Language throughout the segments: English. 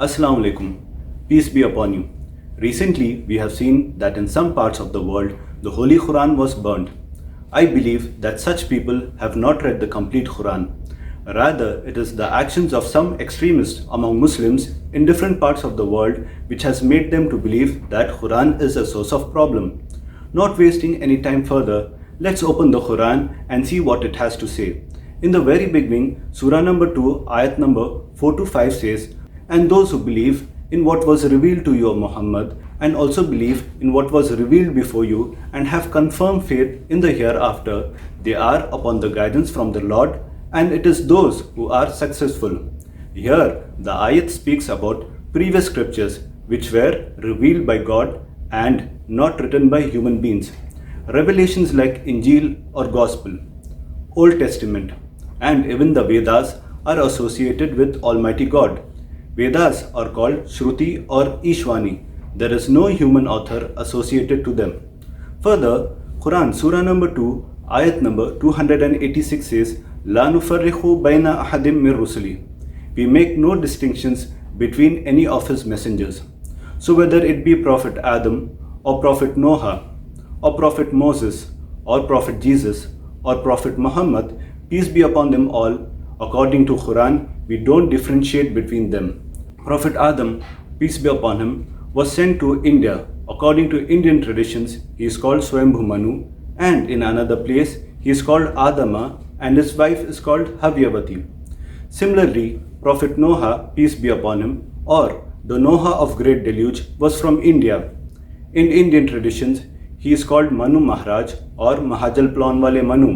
Assalamu alaikum. Peace be upon you. Recently, we have seen that in some parts of the world, the Holy Quran was burned. I believe that such people have not read the complete Quran. Rather, it is the actions of some extremists among Muslims in different parts of the world which has made them to believe that Quran is a source of problem. Not wasting any time further, let's open the Quran and see what it has to say. In the very beginning, Surah number 2, ayat number 4 to 5 says, "And those who believe in what was revealed to you, O Muhammad, and also believe in what was revealed before you, and have confirmed faith in the hereafter, they are upon the guidance from the Lord, and it is those who are successful." Here, the ayat speaks about previous scriptures which were revealed by God and not written by human beings. Revelations like Injil or Gospel, Old Testament, and even the Vedas are associated with Almighty God. Vedas are called Shruti or Ishwani. There is no human author associated to them. Further, Quran Surah number 2, ayat number 286 says, "La nufarriqu bayna ahadim min rusuli." We make no distinctions between any of his messengers. So whether it be Prophet Adam or Prophet Noah or Prophet Moses or Prophet Jesus or Prophet Muhammad, peace be upon them all, according to Quran, we don't differentiate between them. Prophet Adam, peace be upon him, was sent to India. According to Indian traditions, he is called Swayambhu Manu, and in another place, he is called Adama, and his wife is called Havyavati. Similarly, Prophet Noah, peace be upon him, or the Noah of Great Deluge, was from India. In Indian traditions, he is called Manu Maharaj or Mahajal Planwale Manu.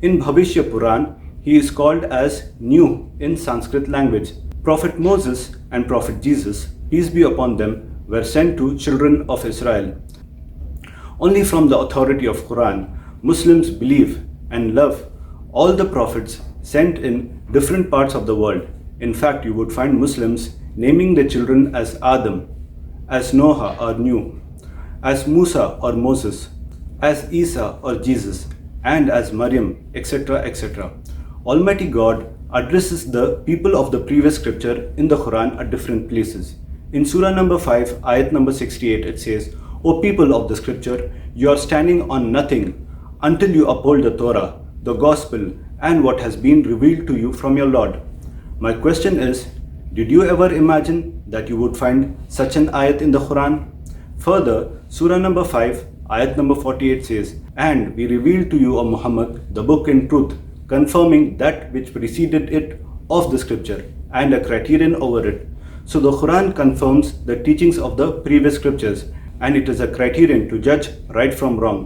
In Bhavishya Puran, he is called as New in Sanskrit language. Prophet Moses and Prophet Jesus, peace be upon them, were sent to children of Israel. Only from the authority of Quran, Muslims believe and love all the prophets sent in different parts of the world. In fact, you would find Muslims naming their children as Adam, as Noah or New, as Musa or Moses, as Isa or Jesus, and as Maryam, etc., etc. Almighty God addresses the people of the previous scripture in the Quran at different places. In Surah number 5, ayat number 68, it says, "O people of the scripture, you are standing on nothing until you uphold the Torah, the gospel, and what has been revealed to you from your Lord." My question is, did you ever imagine that you would find such an ayat in the Quran? Further, Surah number 5, ayat number 48 says, "And we revealed to you, O Muhammad, the book in truth, confirming that which preceded it of the scripture, and a criterion over it." So the Quran confirms the teachings of the previous scriptures, and it is a criterion to judge right from wrong.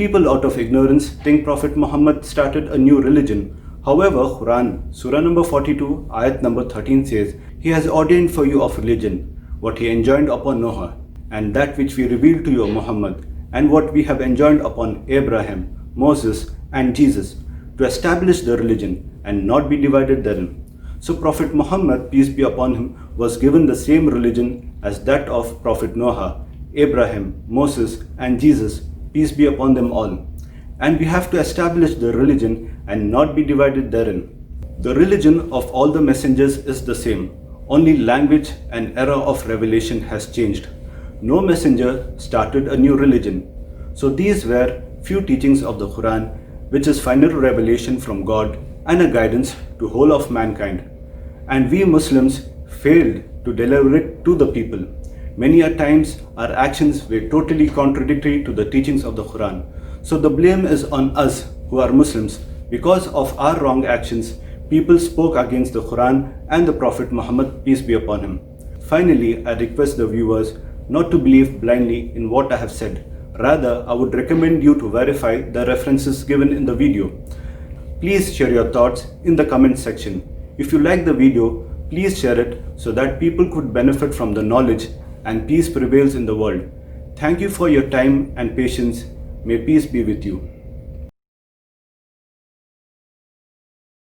People out of ignorance think Prophet Muhammad started a new religion. However, Quran, Surah number 42, ayat number 13 says, "He has ordained for you of religion what he enjoined upon Noah, and that which we revealed to you, O Muhammad, and what we have enjoined upon Abraham, Moses, and Jesus, to establish the religion and not be divided therein." So Prophet Muhammad, peace be upon him, was given the same religion as that of Prophet Noah, Abraham, Moses, and Jesus, peace be upon them all. And we have to establish the religion and not be divided therein. The religion of all the messengers is the same, only language and era of revelation has changed. No messenger started a new religion. So these were few teachings of the Quran, which is final revelation from God and a guidance to whole of mankind. And we Muslims failed to deliver it to the people. Many a times our actions were totally contradictory to the teachings of the Quran. So the blame is on us who are Muslims. Because of our wrong actions, people spoke against the Quran and the Prophet Muhammad, peace be upon him. Finally, I request the viewers not to believe blindly in what I have said. Rather, I would recommend you to verify the references given in the video. Please share your thoughts in the comment section. If you like the video, please share it so that people could benefit from the knowledge and peace prevails in the world. Thank you for your time and patience. May peace be with you.